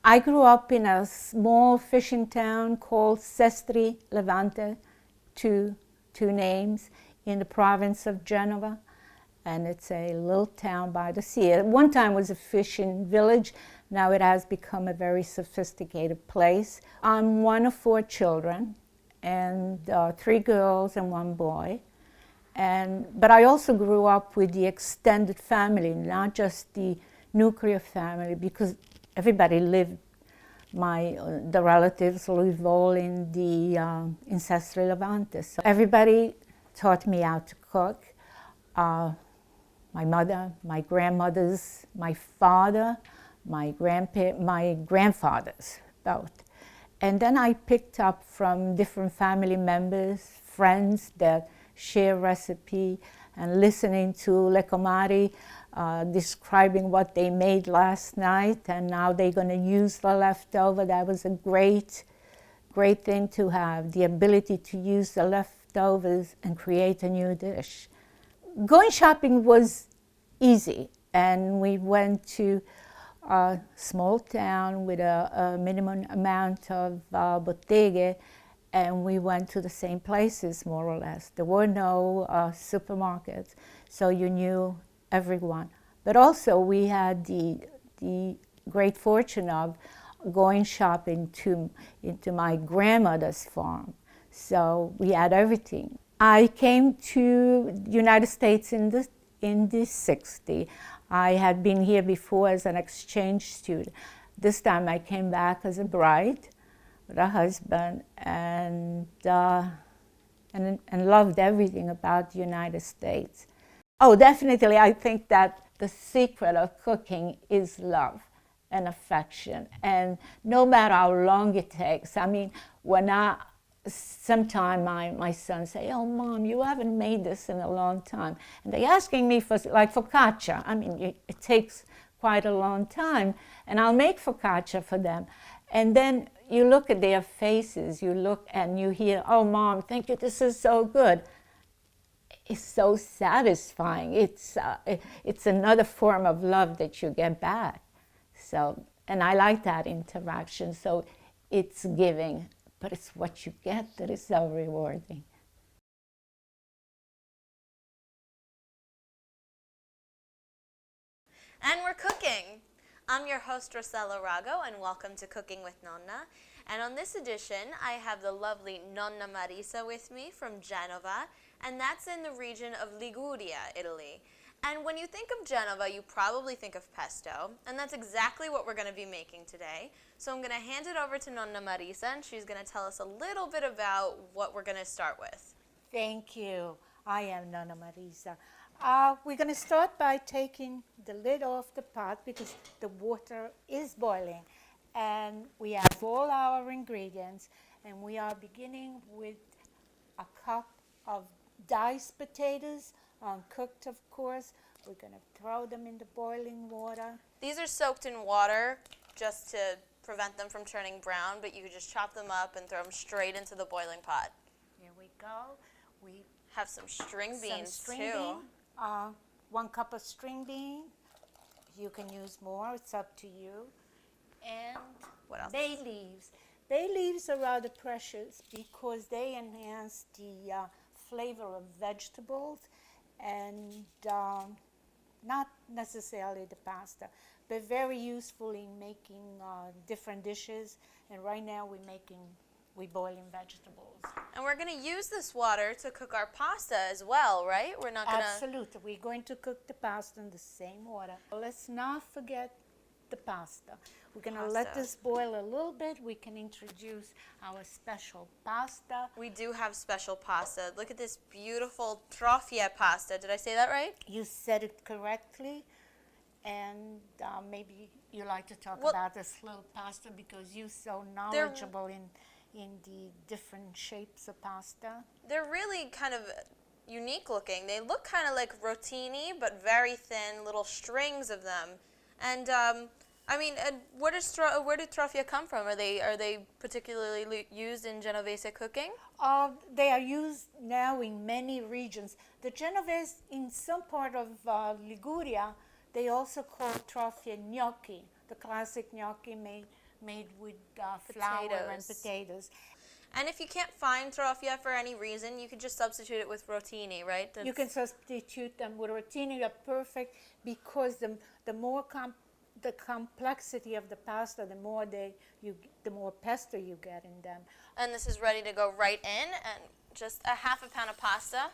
I grew up in a small fishing town called Sestri Levante, two names, in the province of Genova. And it's a little town by the sea. At one time it was a fishing village. Now it has become a very sophisticated place. I'm one of 4 children, and 3 girls and 1 boy. But I also grew up with the extended family, not just the nuclear family, because everybody lived. The relatives live all in the in Sestri Levante. So everybody taught me how to cook. My mother, my grandmothers, my father, my grandfathers, both. And then I picked up from different family members, friends that share recipe, and listening to Le Comari describing what they made last night and now they're going to use the leftover. That was a great thing to have, the ability to use the leftovers and create a new dish. Going shopping was easy, and we went to a small town with a minimum amount of botteghe, and we went to the same places, more or less. There were no supermarkets, so you knew everyone. But also we had the great fortune of going shopping into my grandmother's farm. So we had everything. I came to the United States in the 60s. I had been here before as an exchange student. This time I came back as a bride with a husband, and loved everything about the United States. Oh, definitely, I think that the secret of cooking is love and affection, and no matter how long it takes. I mean, sometime my son say, "Oh, Mom, you haven't made this in a long time," and they're asking me for like focaccia. I mean, it takes quite a long time, and I'll make focaccia for them, and then you look at their faces, you look and you hear, "Oh, Mom, thank you, this is so good." It's so satisfying. It's another form of love that you get back. So, and I like that interaction. So it's giving, but it's what you get that is so rewarding. And we're cooking. I'm your host, Rossella, and welcome to Cooking with Nonna. And on this edition, I have the lovely Nonna Marisa with me from Genova, and that's in the region of Liguria, Italy. And when you think of Genova, you probably think of pesto, and that's exactly what we're going to be making today. So I'm going to hand it over to Nonna Marisa, and she's going to tell us a little bit about what we're going to start with. Thank you. I am Nonna Marisa. We're going to start by taking the lid off the pot because the water is boiling. And we have all our ingredients, and we are beginning with a cup of diced potatoes, uncooked of course. We're going to throw them in the boiling water. These are soaked in water just to prevent them from turning brown, but you could just chop them up and throw them straight into the boiling pot. Here we go. We have some string beans too. 1 cup of string bean. You can use more, it's up to you. And what else? Bay leaves. Bay leaves are rather precious because they enhance the flavor of vegetables and not necessarily the pasta, but very useful in making different dishes. And right now we're boiling vegetables. And we're going to use this water to cook our pasta as well, right? We're not going to... Absolutely. We're going to cook the pasta in the same water. Let's not forget the pasta. We're going to let this boil a little bit. We can introduce our special pasta. We do have special pasta. Look at this beautiful Trofie Pasta. Did I say that right? You said it correctly. And maybe you like to talk about this little pasta because you're so knowledgeable in the different shapes of pasta. They're really kind of unique looking. They look kind of like rotini, but very thin, little strings of them. And I mean, where did Trofie come from? Are they particularly used in Genovese cooking? They are used now in many regions. The Genovese, in some part of Liguria, they also call Trofie gnocchi, the classic gnocchi made made with flour and Potatoes. potatoes. And if you can't find trofie for any reason, you could just substitute it with rotini, right? You can substitute them with rotini. Are perfect because the more the complexity of the pasta, the more pesto you get in them. And this is ready to go right in, and just a half a pound of pasta is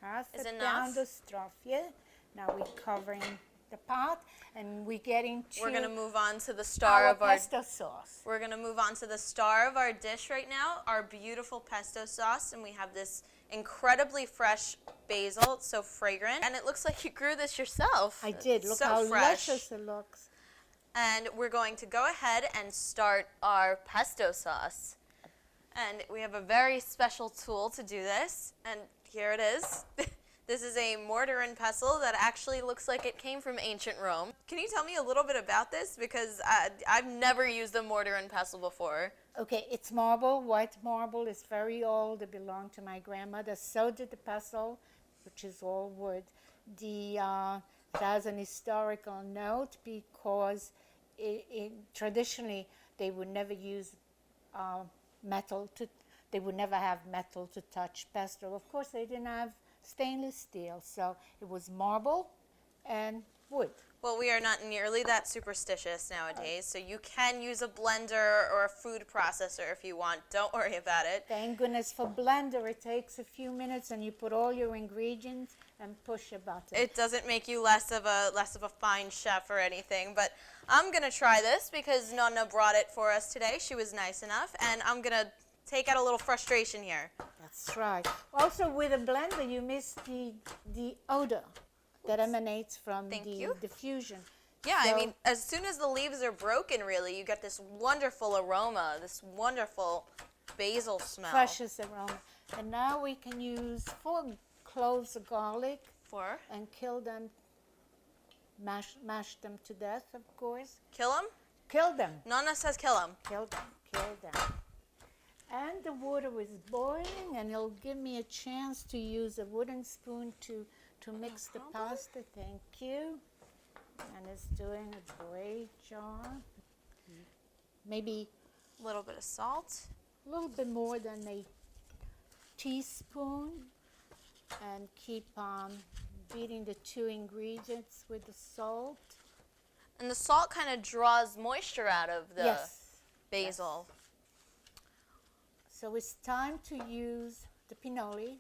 Half a enough. pound of Trofie. Now we're covering the pot, and we're getting to We're gonna move on to the star our of our. pesto sauce. We're gonna move on to the star of our dish right now, our beautiful pesto sauce, and we have this incredibly fresh basil. It's so fragrant, and it looks like you grew this yourself. I did. It's Look so how fresh. luscious it looks. And we're going to go ahead and start our pesto sauce. And we have a very special tool to do this, and here it is. This is a mortar and pestle that actually looks like it came from ancient Rome. Can you tell me a little bit about this? Because I've never used a mortar and pestle before. Okay, it's marble. White marble is very old. It belonged to my grandmother. So did the pestle, which is all wood. It has an historical note because traditionally they would never use they would never have metal to touch pesto. Of course, they didn't have stainless steel, so it was marble and wood. Well, we are not nearly that superstitious nowadays, so you can use a blender or a food processor if you want. Don't worry about it. Thank goodness for blender. It takes a few minutes and you put all your ingredients and push a button. It doesn't make you less of a fine chef or anything, but I'm gonna try this because Nonna brought it for us today. She was nice enough, and I'm gonna take out a little frustration here. That's right. Also, with a blender, you miss the odor that emanates from the diffusion. Yeah, So- I mean, as soon as the leaves are broken, really, you get this wonderful aroma, this wonderful basil smell. Precious aroma. And now we can use 4 cloves of garlic and kill them, mash them to death, of course. Kill them? Kill them. Nonna says kill them. Kill them. Kill them. And the water is boiling, and it'll give me a chance to use a wooden spoon to mix the pasta. Thank you. And it's doing a great job. Maybe A little bit of salt. a little bit more than a teaspoon, and keep on beating the 2 ingredients with the salt. And the salt kind of draws moisture out of the Yes. basil. Yes. So it's time to use the pinoli.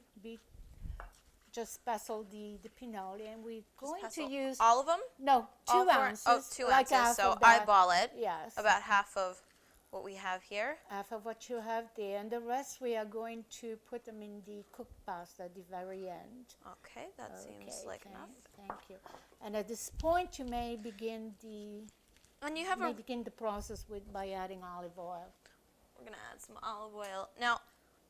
Just pestle the pinoli, and we're going to use all of them? no 2 All 4? ounces. Oh, 2 like ounces. half So of that. eyeball it. Yes. About half of what we have here. Half of what you have there, and the rest we are going to put them in the cooked pasta at the very end. Okay, that seems like enough. Thank you. And at this point, you may begin And you have begin the process by adding olive oil. We're gonna add some olive oil. Now,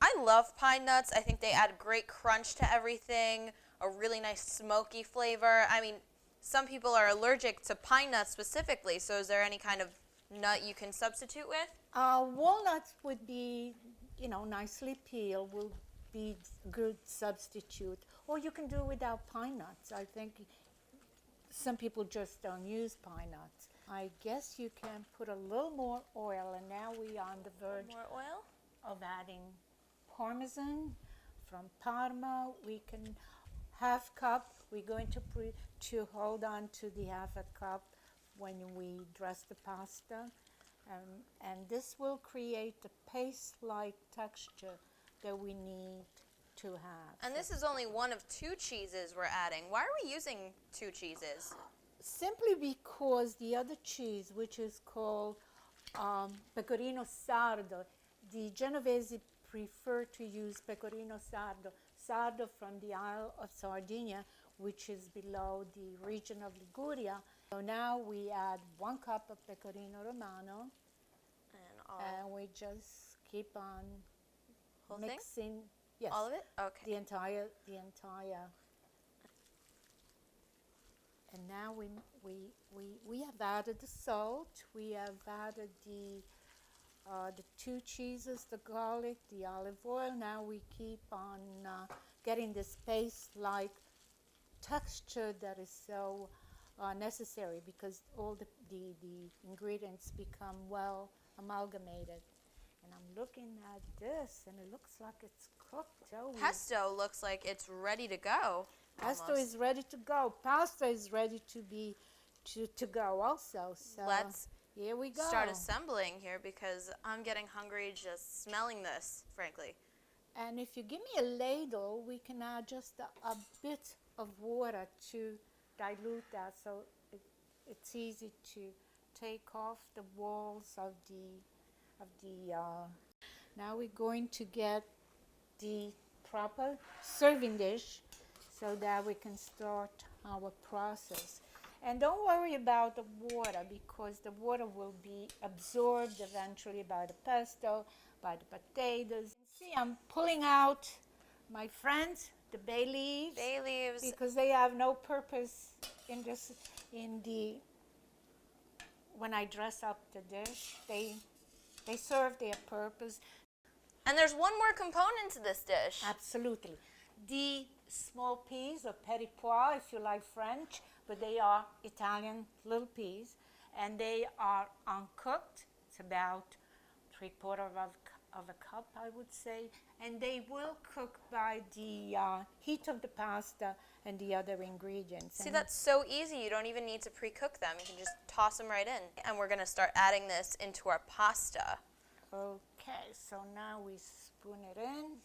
I love pine nuts. I think they add great crunch to everything, a really nice smoky flavor. I mean, some people are allergic to pine nuts specifically, so is there any kind of nut you can substitute with? Walnuts would be, nicely peeled, will be a good substitute. Or you can do without pine nuts. I think some people just don't use pine nuts. I guess you can put a little more oil, and now we are on the verge More oil? of adding Parmesan from Parma. We can half cup. We're going to hold on to the half a cup when we dress the pasta, and this will create the paste-like texture that we need to have. And this is only one of 2 cheeses we're adding. Why are we using 2 cheeses? Simply because the other cheese, which is called pecorino sardo, the Genovese prefer to use pecorino sardo from the Isle of Sardinia, which is below the region of Liguria. So now we add 1 cup of pecorino romano, and we just keep on Whole mixing. thing? Yes, All of it? Okay. the entire. And now we have added the salt. We have added the 2 cheeses, the garlic, the olive oil. Now we keep on getting this paste-like texture that is so necessary, because all the ingredients become well amalgamated. And I'm looking at this, and it looks like it's cooked. So Pesto looks like it's ready to go. pesto almost. is ready to go. Pasta is ready to be to go also. So Let's here we go. start assembling here because I'm getting hungry just smelling this, frankly. And if you give me a ladle, we can add just a bit of water to dilute that, so it's easy to take off the walls of the. Now we're going to get the proper serving dish so that we can start our process. And don't worry about the water, because the water will be absorbed eventually by the pesto, by the potatoes. See, I'm pulling out, my friends, the bay leaves. Bay leaves. Because they have no purpose when I dress up the dish. They serve their purpose. And there's one more component to this dish. Absolutely. The small peas, or petit pois, if you like French, but they are Italian little peas, and they are uncooked. It's about 3/4 of a cup, I would say, and they will cook by the heat of the pasta and the other ingredients. See, that's so easy. You don't even need to pre-cook them. You can just toss them right in. And we're going to start adding this into our pasta. Okay, so now we spoon it in.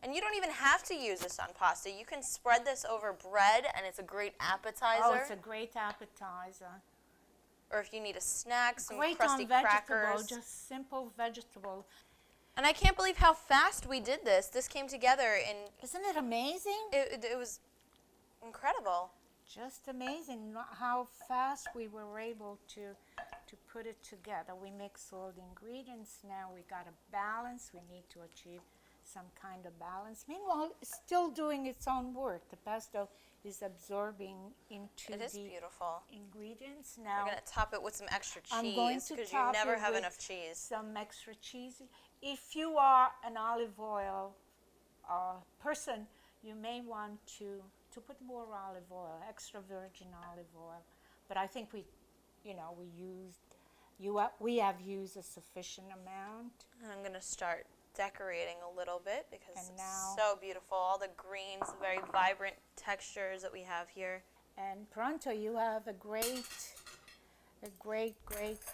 And you don't even have to use this on pasta. You can spread this over bread, and it's a great appetizer. Oh, it's a great appetizer. Or if you need a snack, some Great crusty on vegetable, crackers. just simple vegetable. And I can't believe how fast we did this. This came together in... Isn't it amazing? It was incredible. Just amazing how fast we were able to put it together. We mix all the ingredients. Now we got a balance. We need to achieve some kind of balance. Meanwhile, it's still doing its own work. The pesto is absorbing into It is the beautiful. ingredients. Now We're going to top it with some extra I'm cheese going to because you top never it have with enough cheese. some extra cheese. If you are an olive oil person, you may want to put more olive oil, extra virgin olive oil. But I think we have used a sufficient amount. And I'm going to start decorating a little bit because And it's now- so beautiful. All the greens, the very vibrant textures that we have here. And pronto, you have a great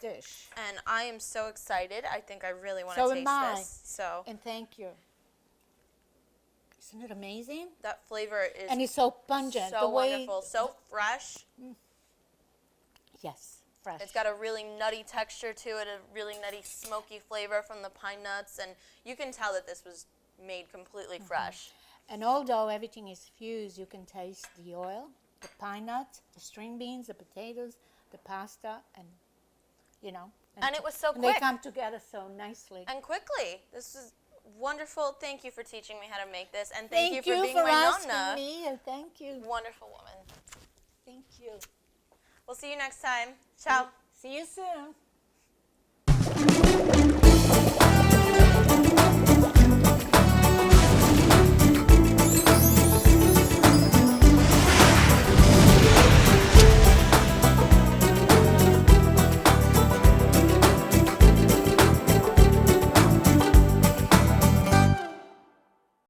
dish. And I am so excited. I think I really want So to am taste I. this. So And thank you. Isn't it amazing? that flavor is And it's so pungent. so the way, wonderful, so fresh. Yes, fresh. It's got a really nutty texture to it, a really nutty smoky flavor from the pine nuts, and you can tell that this was made completely fresh. And although everything is fused, you can taste the oil, the pine nuts, the string beans, the potatoes, the pasta, and And it was so and quick. they come together so nicely. And quickly. This was wonderful. Thank you for teaching me how to make this, and thank you for being for my asking Nonna. me, and thank you. Wonderful woman. Thank you. We'll see you next time. Ciao. See you soon.